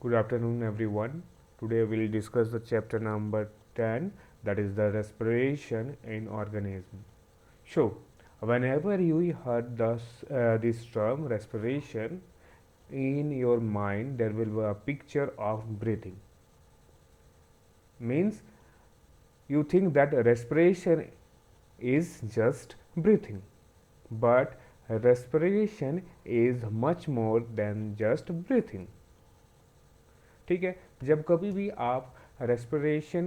Good afternoon, everyone. Today we'll discuss the chapter number 10, that is the respiration in organism. So, whenever you heard this term respiration, in your mind there will be a picture of breathing. Means you think that respiration is just breathing, but respiration is much more than just breathing. ठीक है, जब कभी भी आप respiration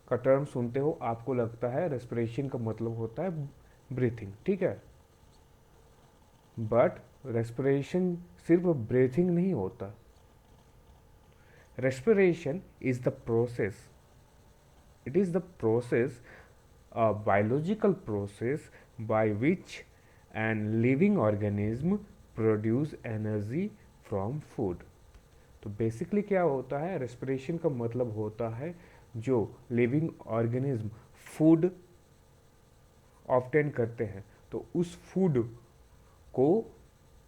का term सुनते हो आपको लगता है रेस्पिरेशन का मतलब होता है ब्रीथिंग, ठीक है, बट रेस्पिरेशन सिर्फ ब्रीथिंग नहीं होता. Respiration is the process, it is the process, a biological process by which an living organism produce energy from food. तो बेसिकली क्या होता है, रेस्पिरेशन का मतलब होता है जो लिविंग ऑर्गेनिज्म फूड ऑब्टेन करते हैं तो उस फूड को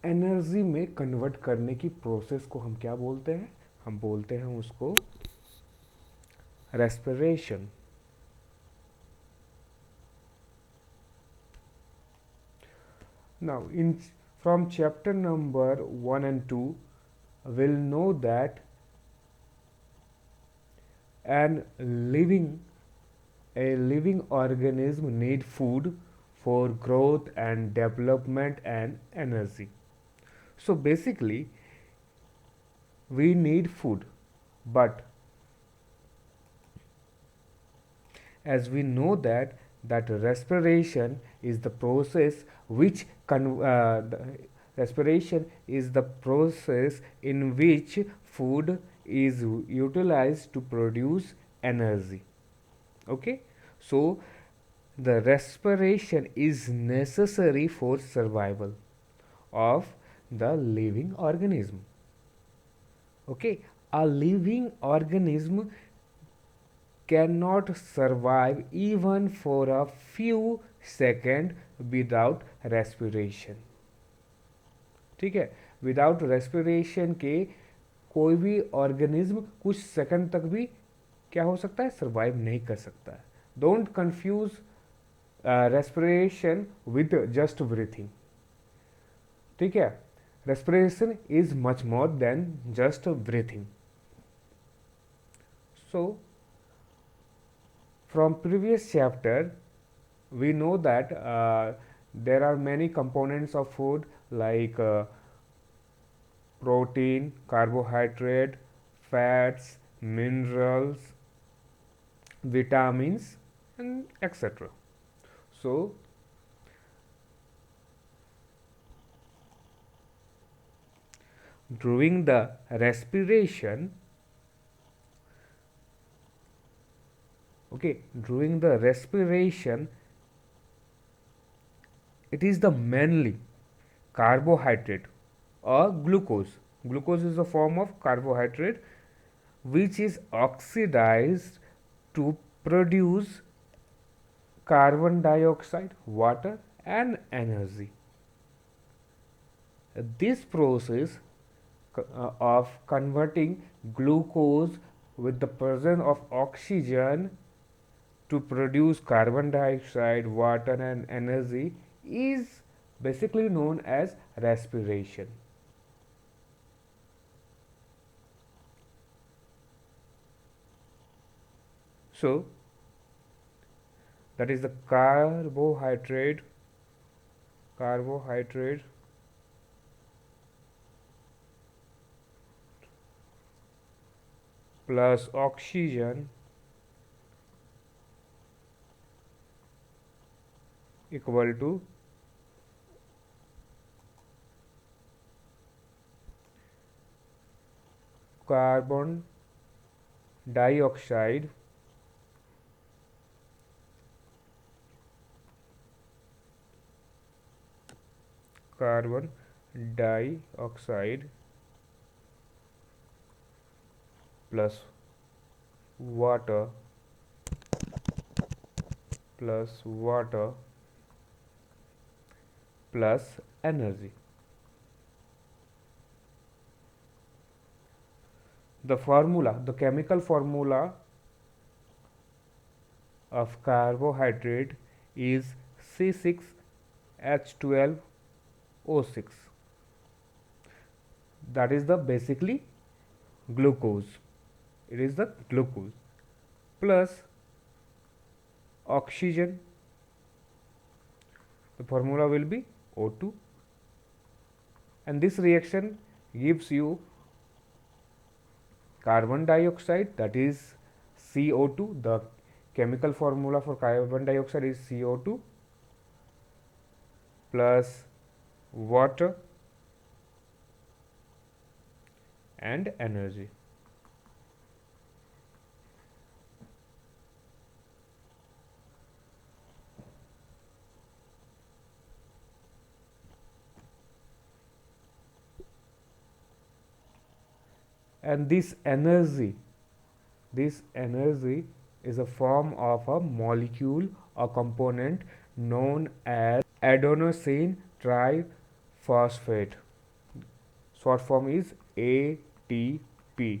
एनर्जी में कन्वर्ट करने की प्रोसेस को हम क्या बोलते हैं, हम बोलते हैं उसको respiration. Now, from chapter number 1 and 2, we'll know that an living a living organism need food for growth and development and energy. So basically, we need food, but as we know that respiration is the process which respiration is the process in which food is utilized to produce energy. Okay, so the respiration is necessary for survival of the living organism. Okay, a living organism cannot survive even for a few seconds without respiration. ठीक है, without respiration के कोई भी organism कुछ second तक भी क्या हो सकता है, सर्वाइव नहीं कर सकता है. Don't confuse respiration with just breathing. ठीक है, respiration is much more than just breathing. So from previous chapter we know that there are many components of food like protein, carbohydrate, fats, minerals, vitamins, and etc. So during the respiration, okay, during the respiration it is the mainly carbohydrate or glucose. Glucose is a form of carbohydrate which is oxidized to produce carbon dioxide, water, and energy. This process of converting glucose with the presence of oxygen to produce carbon dioxide, water, and energy is basically known as respiration. So that is the carbohydrate plus oxygen equal to carbon dioxide plus water plus energy. the chemical formula of carbohydrate is C6H12O6. That is the basically glucose. It is the glucose plus oxygen. The formula will be O2, and this reaction gives you carbon dioxide, that is CO2. The chemical formula for carbon dioxide is CO2 plus water and energy. And this energy is a form of a molecule or component known as adenosine triphosphate. Short form is ATP.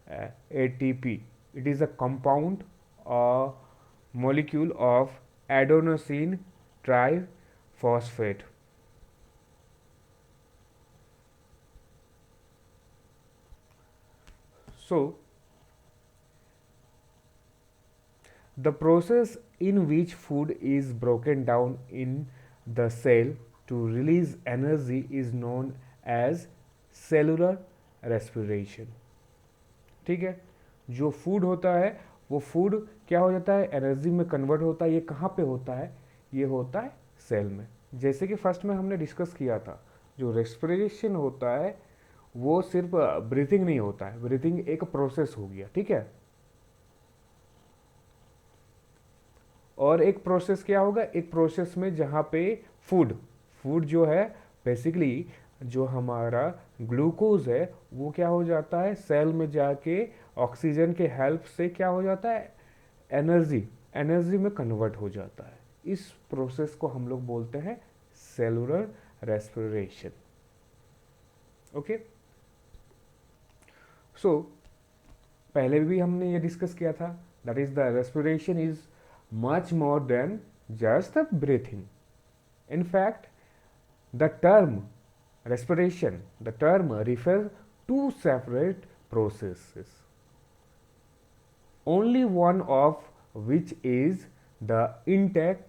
ATP. It is a compound or molecule of adenosine triphosphate. So, the process in which food is broken down in the cell to release energy is known as cellular respiration. ठीक है, जो food होता है वो food क्या हो जाता है, एनर्जी में कन्वर्ट होता है. ये कहाँ पे होता है, ये होता है सेल में. जैसे कि फर्स्ट में हमने डिस्कस किया था, जो रेस्पिरेशन होता है वो सिर्फ ब्रीथिंग नहीं होता है. ब्रीथिंग एक प्रोसेस हो गया, ठीक है. और एक प्रोसेस क्या होगा, एक प्रोसेस में जहाँ पे फूड जो है बेसिकली जो हमारा ग्लूकोज है वो क्या हो जाता है, सेल में जाके ऑक्सीजन के हेल्प से क्या हो जाता है, एनर्जी में कन्वर्ट हो जाता है. इस प्रोसेस को हम लोग बोलते हैं सेलुलर रेस्पिरेशन. ओके, सो पहले भी हमने ये डिस्कस किया था, that is the respiration is much more than just the breathing. In fact, the term respiration, the term refers to separate processes, only one of which is the intake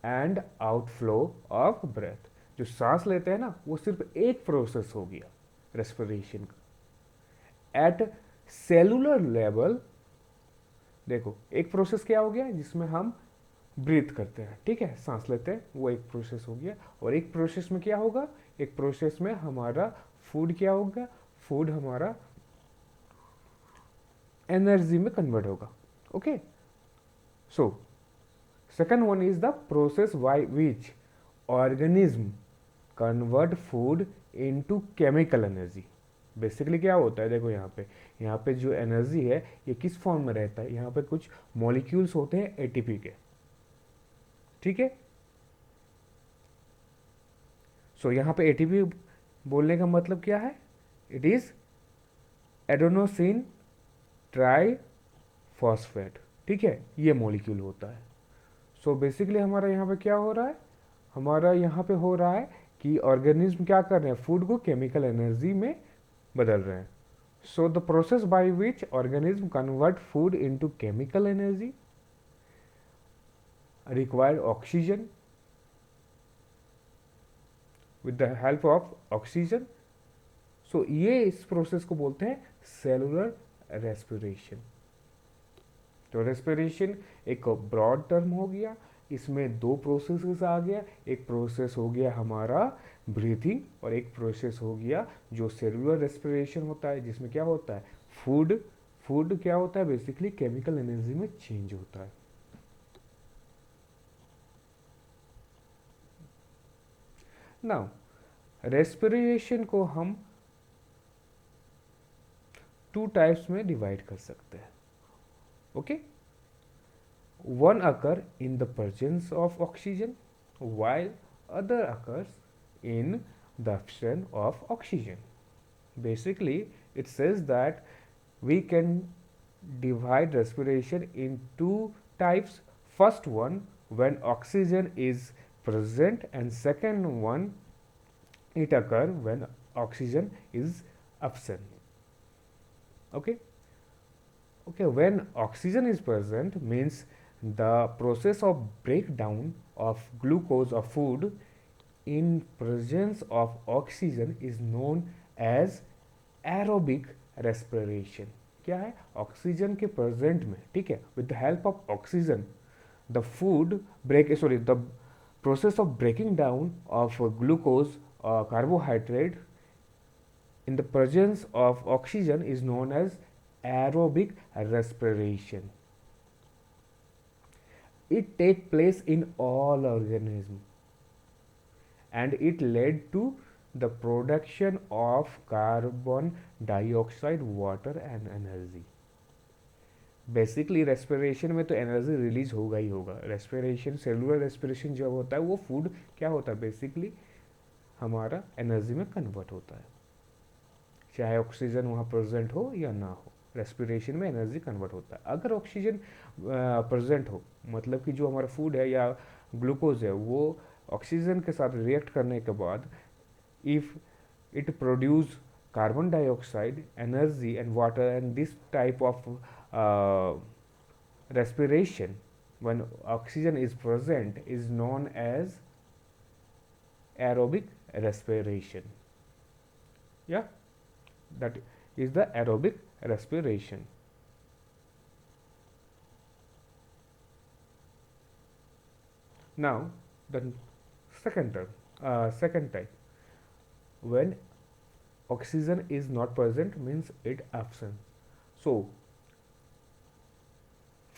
and outflow of breath. जो सांस लेते हैं ना वो सिर्फ एक process हो गया रेस्पिरेशन का. एट सेलुलर लेवल देखो एक प्रोसेस क्या हो गया जिसमें हम ब्रीथ करते हैं, ठीक है, सांस लेते हैं, वो एक प्रोसेस हो गया. और एक प्रोसेस में क्या होगा, एक प्रोसेस में हमारा फूड क्या होगा, फूड हमारा एनर्जी में कन्वर्ट होगा. Okay, so second one is the process by which organism convert food into chemical energy. Basically क्या होता है, देखो यहाँ पे जो एनर्जी है ये किस फॉर्म में रहता है, यहाँ पे कुछ मॉलिक्यूल्स होते हैं एटीपी के, ठीक है. सो यहाँ पे एटीपी बोलने का मतलब क्या है, इट इज एडेनोसिन ट्राइफॉस्फेट, ठीक है, ये मॉलिक्यूल होता है. सो बेसिकली हमारा यहाँ पे क्या हो रहा है, हमारा यहाँ पे हो रहा है कि ऑर्गेनिज्म क्या कर रहे हैं, फूड को केमिकल एनर्जी में बदल रहे हैं. So the process by which organism convert food into chemical energy required oxygen, with the help of oxygen. So ये इस प्रोसेस को बोलते हैं सेलुलर रेस्पिरेशन. तो रेस्पिरेशन एक ब्रॉड टर्म हो गया, इसमें दो प्रोसेसेस आ गया. एक प्रोसेस हो गया हमारा ब्रीथिंग और एक प्रोसेस हो गया जो सेलुलर रेस्पिरेशन होता है, जिसमें क्या होता है, फूड क्या होता है, बेसिकली केमिकल एनर्जी में चेंज होता है. नाउ रेस्पिरेशन को हम टू टाइप्स में डिवाइड कर सकते हैं. Okay, one occur in the presence of oxygen while other occurs in the absence of oxygen. Basically, it says that we can divide respiration in two types. First one, when oxygen is present, and second one, it occur when oxygen is absent. Okay. Okay, when oxygen is present means the process of breakdown of glucose or food in presence of oxygen is known as aerobic respiration. क्या है? Oxygen के present में, ठीक है, with the help of oxygen the food break sorry the process of breaking down of glucose carbohydrate in the presence of oxygen is known as aerobic respiration. It takes place in all organisms and it led to the production of carbon dioxide, water and energy. Basically respiration में तो energy release होगा ही होगा. Respiration, cellular respiration जब होता है वो food क्या होता है, बेसिकली हमारा एनर्जी में कन्वर्ट होता है, चाहे ऑक्सीजन वहाँ प्रेजेंट हो या ना हो. रेस्पिरेशन में एनर्जी कन्वर्ट होता है. अगर ऑक्सीजन प्रेजेंट हो, मतलब कि जो हमारा फूड है या ग्लूकोज है वो ऑक्सीजन के साथ रिएक्ट करने के बाद if it produce carbon dioxide, energy and water, and this type of respiration when oxygen is present is known as aerobic respiration. Yeah, that is the aerobic respiration. Now the second type, when oxygen is not present means it absent. So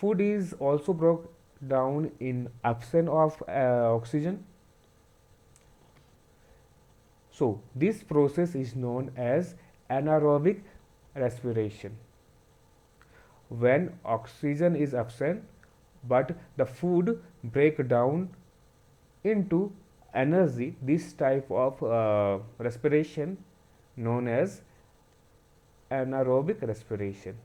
food is also broke down in absence of oxygen. So this process is known as anaerobic respiration. When oxygen is absent but the food break down into energy, this type of respiration known as anaerobic respiration.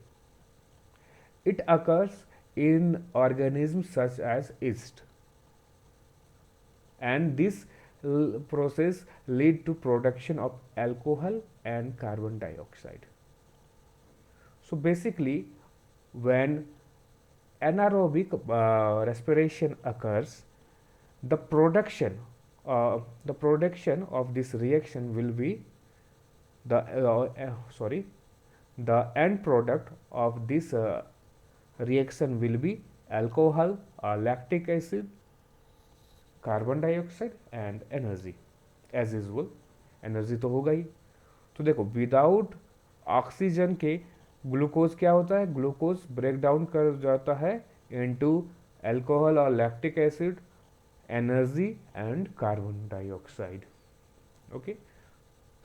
It occurs in organisms such as yeast, and this process lead to production of alcohol and carbon dioxide. So basically, when anaerobic respiration occurs, the production of this reaction will be the end product of this reaction will be alcohol, lactic acid, carbon dioxide and energy. As usual energy तो होगा ही. तो देखो, without oxygen के glucose क्या होता है, glucose break down कर जाता है इनटू अल्कोहल और lactic acid, energy and carbon dioxide. Okay,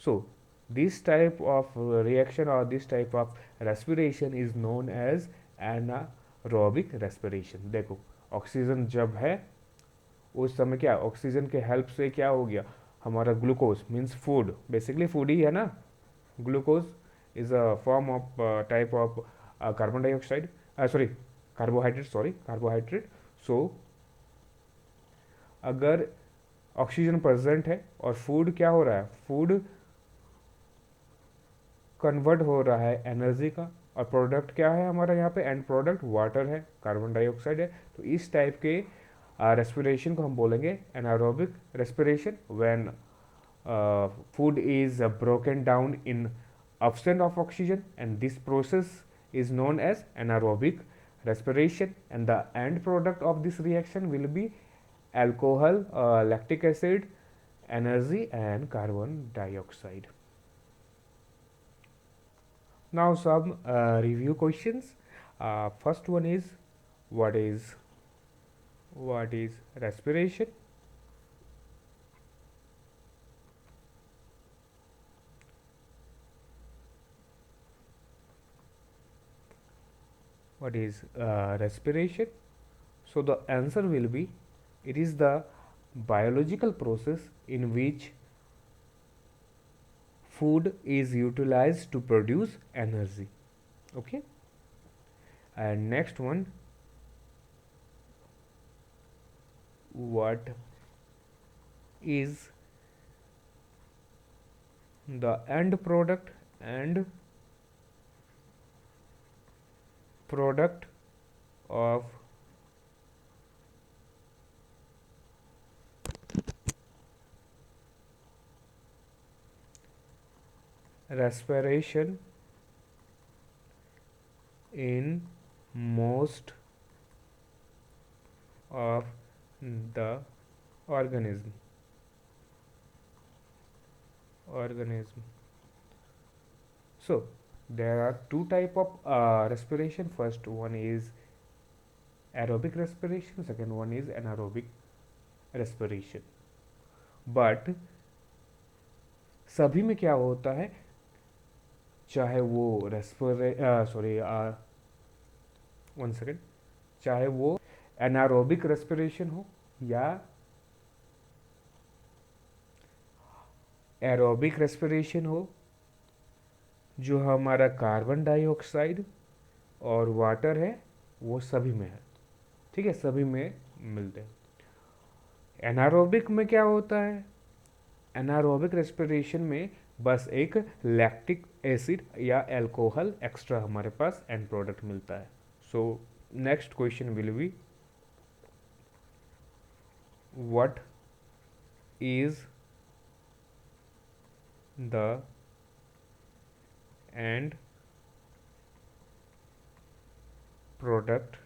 so this type of reaction or this type of respiration is known as anaerobic respiration. देखो, ऑक्सीजन जब है उस समय क्या, ऑक्सीजन के हेल्प से क्या हो गया, हमारा glucose means food, basically food ही है ना. Glucose is a form of type of carbon dioxide, sorry carbohydrate. So अगर ऑक्सीजन प्रेजेंट है और फूड क्या हो रहा है, फूड कन्वर्ट हो रहा है एनर्जी का, और प्रोडक्ट क्या है हमारा यहाँ पे, एंड प्रोडक्ट वाटर है, कार्बन डाइऑक्साइड है. तो इस टाइप के रेस्पिरेशन को हम बोलेंगे anaerobic respiration. When food is broken down in absence of oxygen, and this process is known as anaerobic respiration, and the end product of this reaction will be alcohol, lactic acid, energy and carbon dioxide. Now some review questions. First one is, what is respiration? What is respiration? So the answer will be, it is the biological process in which food is utilized to produce energy. Okay, and next one, what is the end product and product of respiration in most of the organism. So there are two type of respiration. First one is aerobic respiration, second one is anaerobic respiration. But सभी में क्या होता है, चाहे वो one second, चाहे वो anaerobic respiration हो या एरोबिक रेस्पिरेशन हो, जो हमारा कार्बन डाइऑक्साइड और वाटर है वो सभी में है, ठीक है, सभी में मिलते हैं। एनारोबिक में क्या होता है, एनारोबिक रेस्पिरेशन में बस एक लैक्टिक एसिड या अल्कोहल एक्स्ट्रा हमारे पास एंड प्रोडक्ट मिलता है। So next question will be what is the end product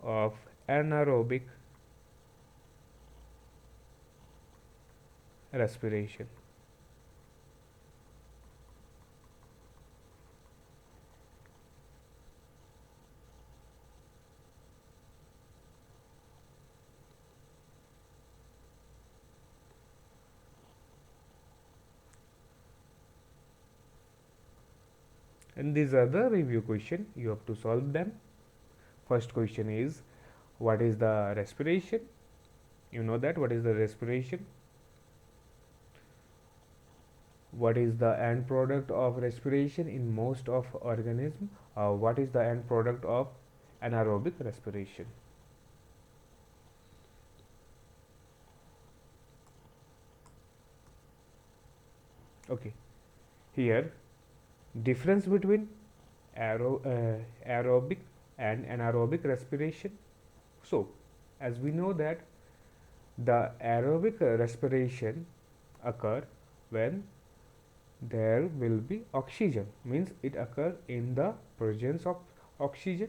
of anaerobic respiration? And these are the review question, you have to solve them. First question is what is the respiration? You know that what is the respiration. What is the end product of respiration in most of organism? What is the end product of anaerobic respiration? Okay, here difference between aerobic and anaerobic respiration. So as we know that the aerobic respiration occur when there will be oxygen, means it occurs in the presence of oxygen.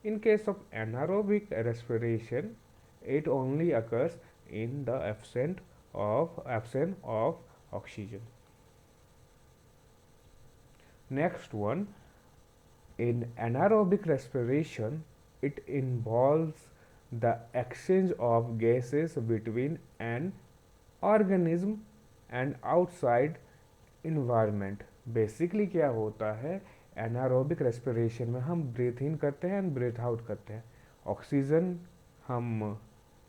In case of anaerobic respiration, it only occurs in the absence of oxygen. Next one, in anaerobic respiration, it involves the exchange of gases between an organism and outside environment. Basically क्या होता है, anaerobic respiration में हम breathe इन करते हैं and breathe out करते हैं, oxygen हम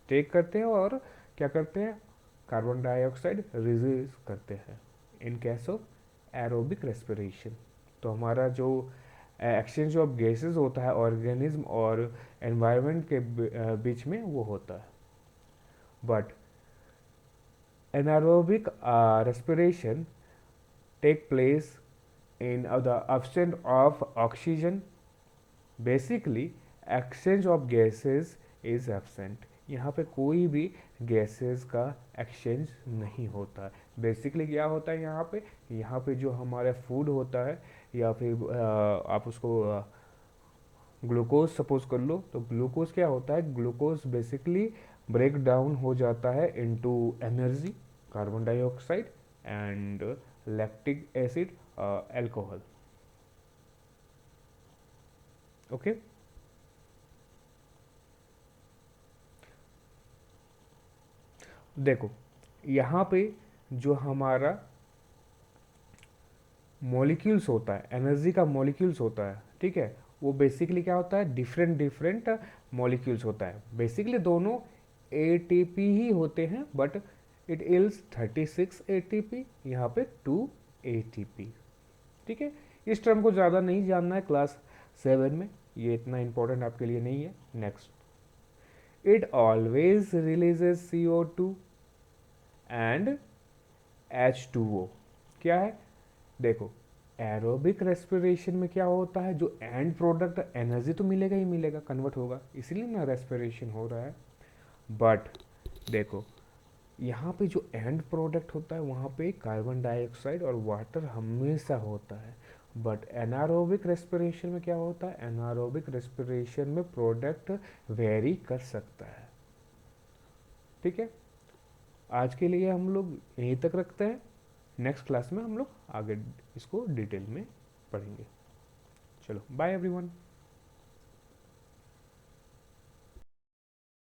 टेक करते हैं और क्या करते हैं, कार्बन डाइऑक्साइड रिलीज करते हैं in case of aerobic respiration. तो हमारा जो एक्सचेंज ऑफ गैसेस होता है ऑर्गेनिज्म और एनवायरनमेंट के बीच में वो होता है। But anaerobic respiration take place in the absence of oxygen. Basically exchange of gases is absent, यहाँ पे कोई भी गैसेस का एक्सचेंज नहीं होता है। बेसिकली क्या होता है यहाँ पे जो हमारा फूड होता है या फिर आप उसको ग्लूकोज सपोज कर लो, तो ग्लूकोज क्या होता है, ग्लूकोज बेसिकली ब्रेक डाउन हो जाता है into energy, carbon dioxide and lactic acid, alcohol. Okay, देखो यहाँ पे जो हमारा मॉलिक्यूल्स होता है, एनर्जी का मॉलिक्यूल्स होता है, ठीक है, वो बेसिकली क्या होता है, डिफरेंट मॉलिक्यूल्स होता है। बेसिकली दोनों ATP ही होते हैं, बट इट इल्स 36 ATP, यहाँ पे 2 ATP। ठीक है, इस टर्म को ज़्यादा नहीं जानना है क्लास 7 में, ये इतना इंपॉर्टेंट आपके लिए नहीं है। Next, it always releases CO2 and H2O। क्या है, देखो एरोबिक रेस्पिरेशन में क्या होता है, जो एंड प्रोडक्ट एनर्जी तो मिलेगा ही मिलेगा, कन्वर्ट होगा, इसीलिए ना रेस्पिरेशन हो रहा है। बट देखो यहाँ पे जो एंड प्रोडक्ट होता है वहाँ पे कार्बन डाइऑक्साइड और वाटर हमेशा होता है। बट एनारोबिक रेस्पिरेशन में क्या होता है, एनारोबिक रेस्पिरेशन में प्रोडक्ट वेरी कर सकता है। ठीक है, आज के लिए हम लोग यहीं तक रखते हैं, नेक्स्ट क्लास में हम लोग आगे इसको डिटेल में पढ़ेंगे। चलो बाय एवरीवन।